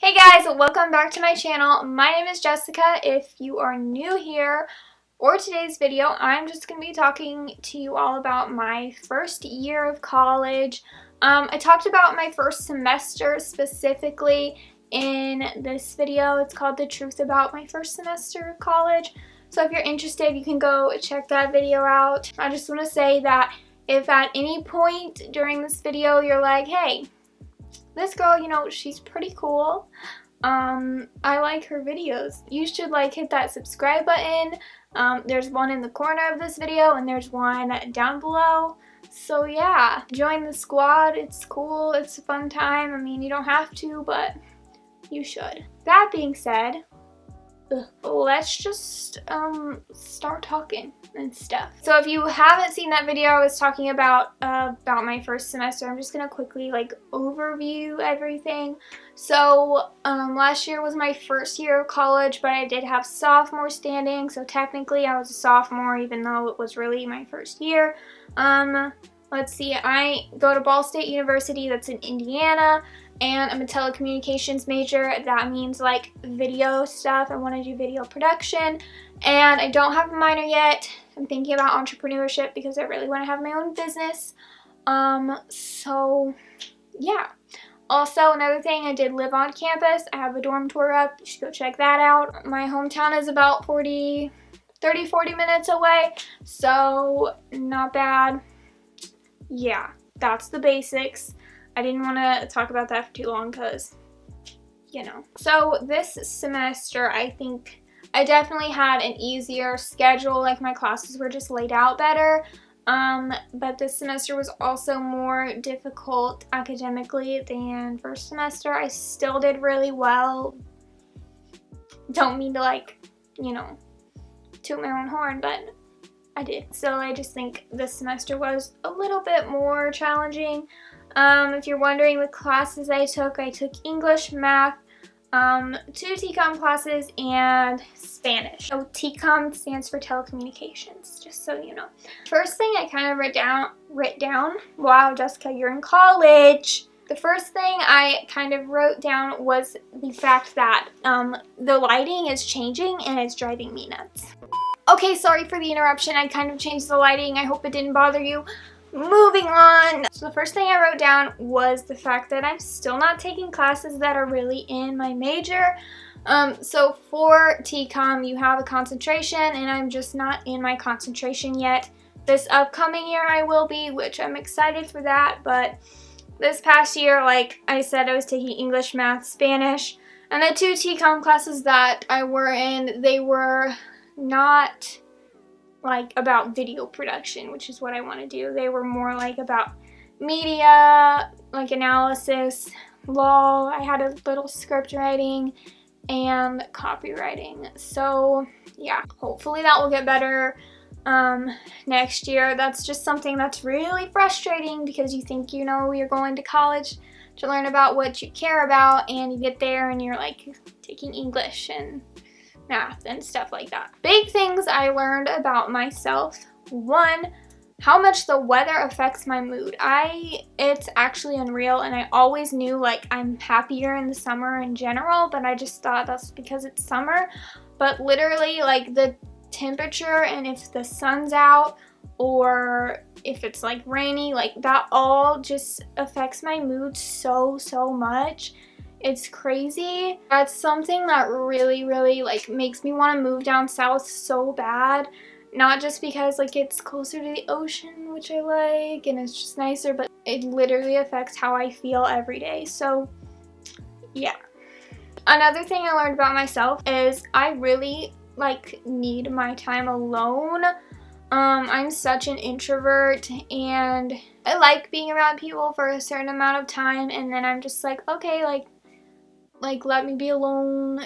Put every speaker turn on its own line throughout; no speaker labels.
Hey guys, welcome back to my channel. My name is Jessica. If you are new here or today's video, I'm just going to be talking to you all about my first year of college. I talked about my first semester specifically in this video. It's called The Truth About My First Semester of College. So if you're interested, you can go check that video out. I just want to say that if at any point during this video you're like, hey, this girl, she's pretty cool. I like her videos. You should hit that subscribe button. There's one in the corner of this video and there's one down below. So yeah, join the squad. It's cool. It's a fun time. I mean, you don't have to, but you should. That being said, let's just start talking and stuff. So if you haven't seen that video I was talking about my first semester, I'm just gonna quickly overview everything. So last year was my first year of college, but I did have sophomore standing, so technically I was a sophomore even though it was really my first year. Let's see, I go to Ball State University, that's in Indiana, and I'm a telecommunications major. That means video stuff. I want to do video production, and I don't have a minor yet. I'm thinking about entrepreneurship because I really want to have my own business. So yeah. Also, another thing, I did live on campus. I have a dorm tour up. You should go check that out. My hometown is about 30-40 minutes away, so not bad. Yeah, that's the basics. I didn't want to talk about that for too long because, So this semester, I think I definitely had an easier schedule. My classes were just laid out better. But this semester was also more difficult academically than first semester. I still did really well. Don't mean to toot my own horn, but I did. So I just think this semester was a little bit more challenging. If you're wondering the classes I took English, math, 2 TCOM classes, and Spanish. So TCOM stands for telecommunications, just so you know. First thing I kind of writ down, wow, Jessica, you're in college. The first thing I kind of wrote down was the fact that the lighting is changing and it's driving me nuts. Okay, sorry for the interruption. I kind of changed the lighting. I hope it didn't bother you. Moving on. So the first thing I wrote down was the fact that I'm still not taking classes that are really in my major. So for TCOM, you have a concentration, and I'm just not in my concentration yet. This upcoming year I will be, which I'm excited for that, but this past year, like I said, I was taking English, math, Spanish, and the 2 TCOM classes that I were in, they were not about video production, which is what I want to do. They were more about media, analysis, law. I had a little script writing and copywriting. So yeah, hopefully that will get better next year. That's just something that's really frustrating because you think you're going to college to learn about what you care about, and you get there and you're taking English and math and stuff like that. Big things I learned about myself. One, how much the weather affects my mood. It's actually unreal, and I always knew I'm happier in the summer in general, but I just thought that's because it's summer. But literally the temperature, and if the sun's out or if it's rainy, that all just affects my mood so much. It's crazy. That's something that really makes me want to move down south so bad. Not just because it's closer to the ocean, which I like, and it's just nicer, but it literally affects how I feel every day. So yeah. Another thing I learned about myself is I really need my time alone. I'm such an introvert, and I like being around people for a certain amount of time, and then I'm just okay, let me be alone,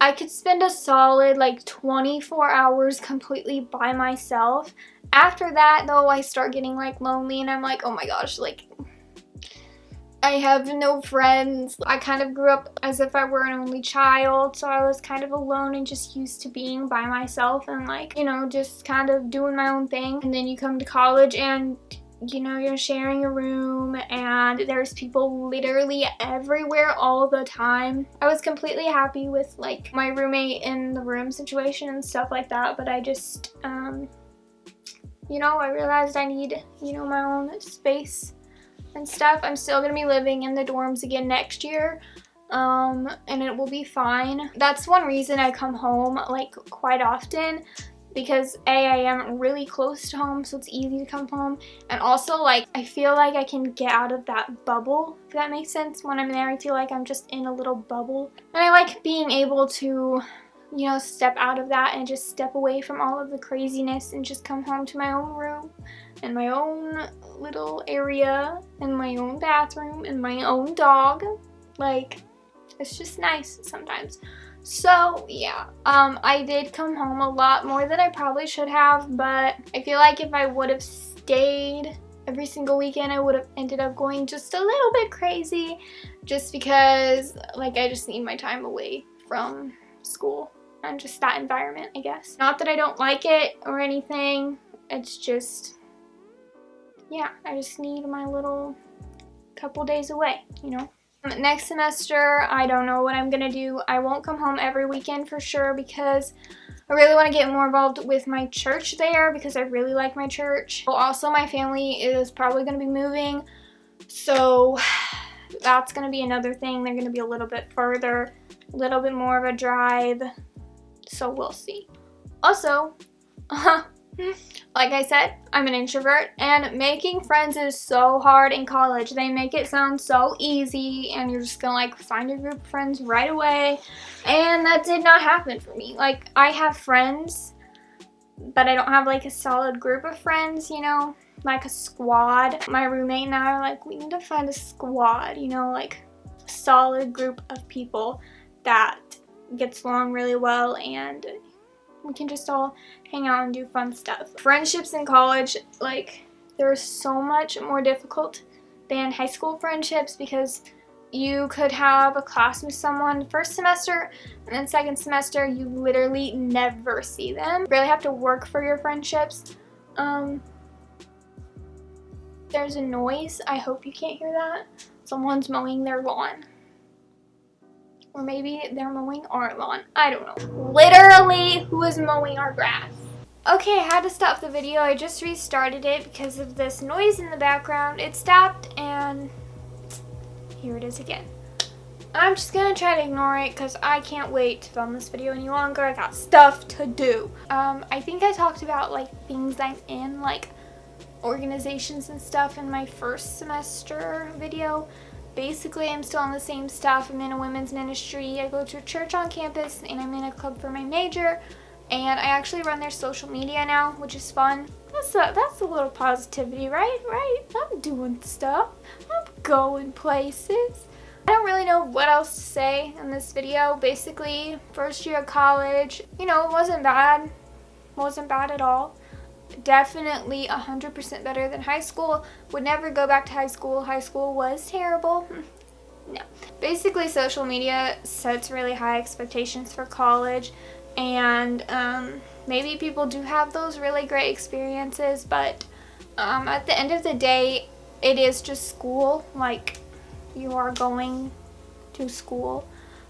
I could spend a solid 24 hours completely by myself. After that though, I start getting lonely, and I'm oh my gosh, I have no friends. I kind of grew up as if I were an only child, so I was kind of alone and just used to being by myself and just kind of doing my own thing. And then you come to college and you know, you're sharing a room and there's people literally everywhere all the time. I was completely happy with like my roommate in the room situation and stuff like that, but I just, you know, I realized I need, you know, my own space and stuff. I'm still gonna be living in the dorms again next year, and it will be fine. That's one reason I come home like quite often, because I am really close to home, so it's easy to come home, and also like I feel like I can get out of that bubble, if that makes sense. When I'm there, I feel like I'm just in a little bubble, and I like being able to, you know, step out of that and just step away from all of the craziness and just come home to my own room and my own little area and my own bathroom and my own dog. Like, it's just nice sometimes. So yeah, I did come home a lot more than I probably should have, but I feel like if I would have stayed every single weekend, I would have ended up going just a little bit crazy, just because like I just need my time away from school and just that environment, I guess. Not that I don't like it or anything, it's just, yeah, I just need my little couple days away, you know. Next semester, I don't know what I'm gonna do. I won't come home every weekend for sure, because I really want to get more involved with my church there, because I really like my church. Also, my family is probably gonna be moving, so that's gonna be another thing. They're gonna be a little bit further, a little bit more of a drive, so we'll see. Also, like I said, I'm an introvert, and making friends is so hard in college. They make it sound so easy, and you're just gonna like find your group of friends right away, and that did not happen for me. Like, I have friends, but I don't have like a solid group of friends, you know, like a squad. My roommate and I are like, we need to find a squad, you know, like a solid group of people that gets along really well, and we can just all hang out and do fun stuff. Friendships in college, like, they're so much more difficult than high school friendships, because you could have a class with someone first semester, and then second semester you literally never see them. You really have to work for your friendships. There's a noise. I hope you can't hear that. Someone's mowing their lawn. Or maybe they're mowing our lawn. I don't know. Literally, who is mowing our grass? Okay, I had to stop the video. I just restarted it because of this noise in the background. It stopped, and here it is again. I'm just gonna try to ignore it because I can't wait to film this video any longer. I got stuff to do. I think I talked about like things I'm in, like organizations and stuff, in my first semester video. Basically, I'm still on the same stuff. I'm in a women's ministry. I go to a church on campus, and I'm in a club for my major. And I actually run their social media now, which is fun. That's a little positivity, right? I'm doing stuff. I'm going places. I don't really know what else to say in this video. Basically, first year of college, you know, it wasn't bad. Wasn't bad at all. Definitely 100% better than high school. Would never go back to high school. High school was terrible. No. Basically, social media sets really high expectations for college, and maybe people do have those really great experiences, but at the end of the day, it is just school. Like, you are going to school.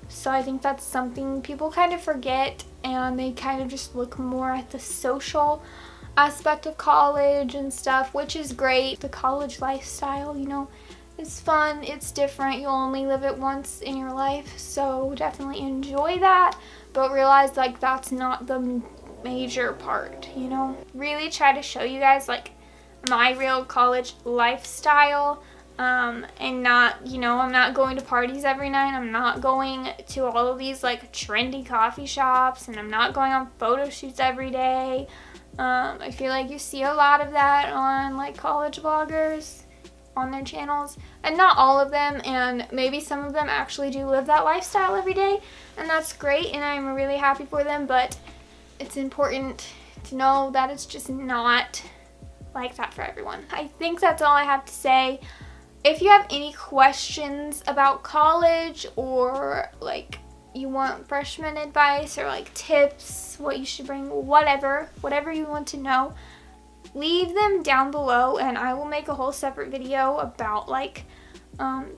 So I think that's something people kind of forget, and they kind of just look more at the social aspect of college and stuff, which is great. The college lifestyle, you know, is fun, it's different, you'll only live it once in your life, so definitely enjoy that, but realize like that's not the major part, you know. Really try to show you guys like my real college lifestyle, and not, you know, I'm not going to parties every night, I'm not going to all of these like trendy coffee shops, and I'm not going on photo shoots every day. I feel like you see a lot of that on like college vloggers on their channels, and not all of them, and maybe some of them actually do live that lifestyle every day, and that's great, and I'm really happy for them, but it's important to know that it's just not like that for everyone. I think that's all I have to say. If you have any questions about college, or like you want freshman advice or like tips, what you should bring, whatever you want to know, leave them down below and I will make a whole separate video about like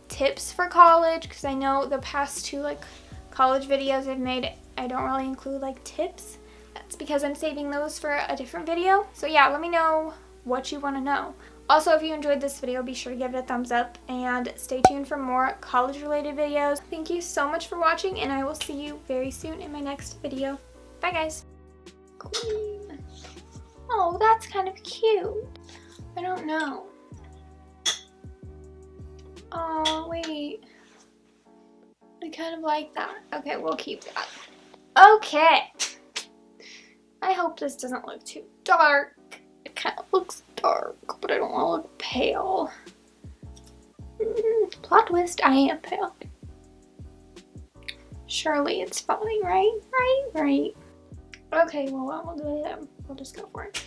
tips for college, because I know the past two like college videos I've made, I don't really include like tips. That's because I'm saving those for a different video. So yeah, let me know what you want to know. Also, if you enjoyed this video, be sure to give it a thumbs up and stay tuned for more college related videos. Thank you so much for watching, and I will see you very soon in my next video. Bye guys. Queen. Oh, that's kind of cute. I don't know. Oh, wait. I kind of like that. Okay, we'll keep that. Okay. I hope this doesn't look too dark. It kind of looks dark, but I don't want to look pale. Plot twist, I am pale. Surely it's fine, right? Right? Okay, well, we'll do it. We'll just go for it.